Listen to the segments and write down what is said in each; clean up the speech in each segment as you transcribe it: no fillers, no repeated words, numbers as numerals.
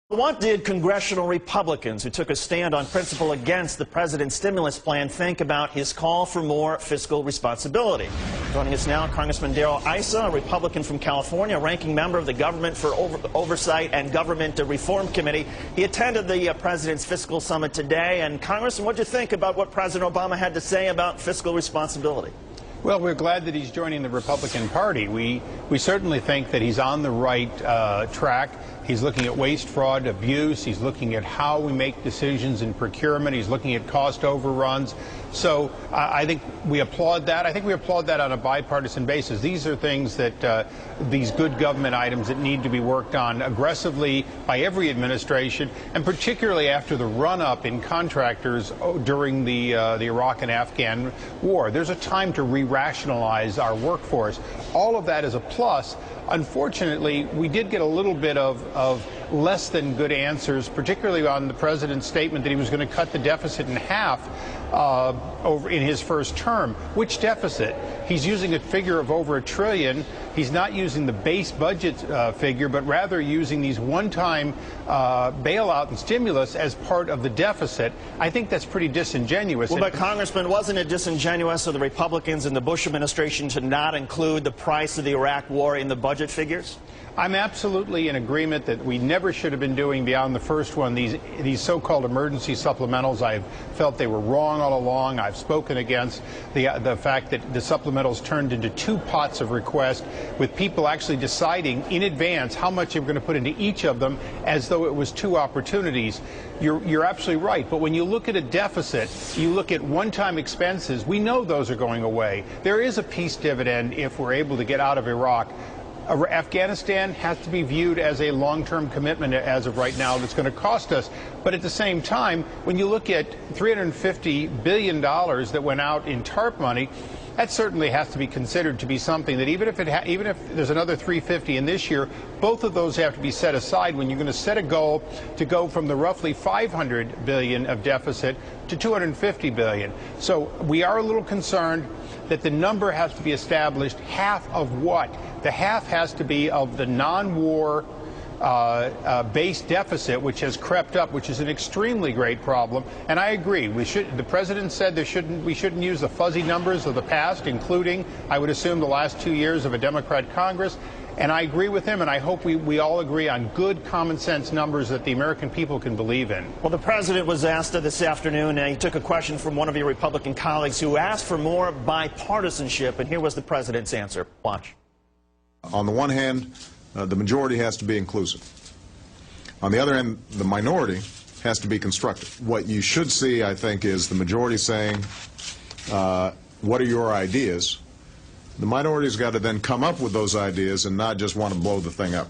What did congressional Republicans who took a stand on principle against the president's stimulus plan think about his call for more fiscal responsibility? Joining us now, Congressman Issa, a Republican from California, ranking member of the Government for Oversight and Government Reform Committee. He attended the president's fiscal summit today. And Congressman, what do you think about what President Obama had to say about fiscal responsibility? Well, we're glad that he's joining the Republican Party. We certainly think that he's on the right track. He's looking at waste, fraud, abuse. He's looking at how we make decisions in procurement. He's looking at cost overruns. So I think we applaud that. I think we applaud that on a bipartisan basis. These are things that these good government items that need to be worked on aggressively by every administration, and particularly after the run-up in contractors during the Iraq and Afghan war. There's a time to re-rationalize our workforce. All of that is a plus. Unfortunately, we did get a little bit of less than good answers, particularly on the president's statement that he was going to cut the deficit in half over in his first term. Which deficit? He's using a figure of over $1 trillion. He's not using the base budget figure, but rather using these one-time bailout and stimulus as part of the deficit. I think that's pretty disingenuous. Well, but Congressman, wasn't it disingenuous of the Republicans and the Bush administration to not include the price of the Iraq war in the budget figures? I'm absolutely in agreement that we never should have been doing beyond the first one these so-called emergency supplementals. I've felt they were wrong all along. I've spoken against the fact that the supplementals turned into two pots of request, with people actually deciding in advance how much they were going to put into each of them, as though it was two opportunities. You're absolutely right. But when you look at a deficit, you look at one-time expenses, we know those are going away. There is a peace dividend if we're able to get out of Iraq. Afghanistan has to be viewed as a long-term commitment as of right now that's going to cost us. But at the same time, when you look at $350 billion that went out in TARP money, that certainly has to be considered to be something that even if there's another 350 in this year, both of those have to be set aside when you're going to set a goal to go from the roughly $500 billion of deficit to $250 billion. So we are a little concerned that the number has to be established. Half of what? The half has to be of the non-war base deficit, which has crept up, which is an extremely great problem. And I agree. The president said we shouldn't use the fuzzy numbers of the past, including, I would assume, the last 2 years of a Democrat Congress. And I agree with him, and I hope we all agree on good common sense numbers that the American people can believe in. Well, the president was asked this afternoon, and he took a question from one of your Republican colleagues who asked for more bipartisanship, and here was the president's answer. Watch. On the one hand, the majority has to be inclusive. On the other hand, the minority has to be constructive. What you should see, I think, is the majority saying, what are your ideas? The minority's got to then come up with those ideas and not just want to blow the thing up.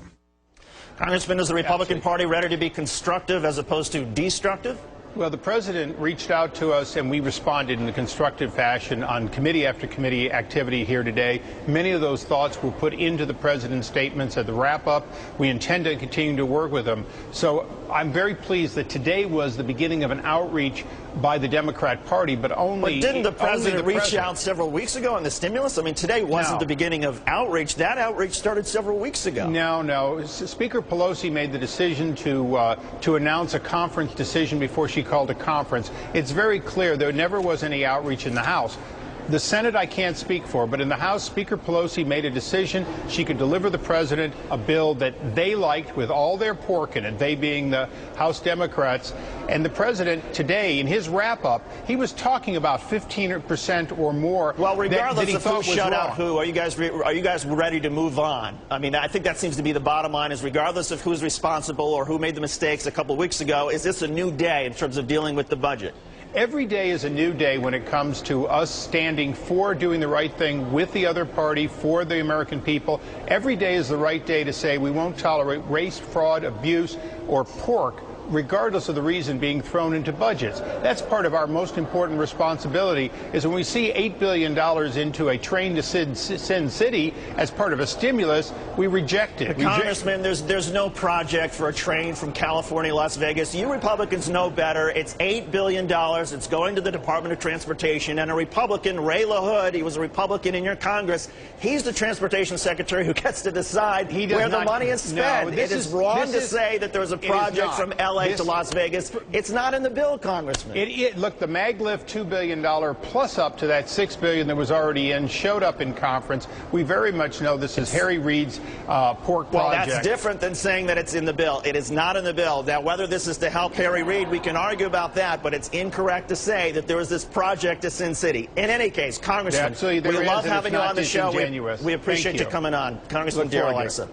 Congressman, is the Republican Party ready to be constructive as opposed to destructive? Well, the president reached out to us, and we responded in a constructive fashion on committee after committee activity here today. Many of those thoughts were put into the president's statements at the wrap-up. We intend to continue to work with him. So I'm very pleased that today was the beginning of an outreach by the Democrat Party, but only... But didn't the president reach out several weeks ago on the stimulus? I mean, today wasn't the beginning of outreach. That outreach started several weeks ago. No. Speaker Pelosi made the decision to announce a conference decision before she called a conference. It's very clear there never was any outreach in the House. The Senate I can't speak for, but in the House, Speaker Pelosi made a decision she could deliver the president a bill that they liked with all their pork in it, they being the House Democrats. And the president today, in his wrap-up, he was talking about 15% or more. Well, regardless of who shut out who, are you guys ready to move on? I mean, I think that seems to be the bottom line, is regardless of who's responsible or who made the mistakes a couple weeks ago, is this a new day in terms of dealing with the budget? Every day is a new day when it comes to us standing for doing the right thing with the other party, for the American people. Every day is the right day to say we won't tolerate race, fraud, abuse, or pork regardless of the reason, being thrown into budgets. That's part of our most important responsibility, is when we see $8 billion into a train to Sin City as part of a stimulus, we reject it. Congressman, there's no project for a train from California to Las Vegas. You Republicans know better. It's $8 billion. It's going to the Department of Transportation. And a Republican, Ray LaHood, he was a Republican in your Congress, he's the Transportation Secretary who gets to decide where the money is spent. It is wrong to say that there's a project from L.A. to Las Vegas. It's not in the bill, Congressman. Look, the MagLift $2 billion plus up to that $6 billion that was already in showed up in conference. We very much know this is Harry Reid's pork project. Well, that's different than saying that it's in the bill. It is not in the bill. Now, whether this is to help Harry Reid, we can argue about that, but it's incorrect to say that there was this project to Sin City. In any case, Congressman, we love having you on the show. We appreciate you coming on. Congressman Darrell Issa.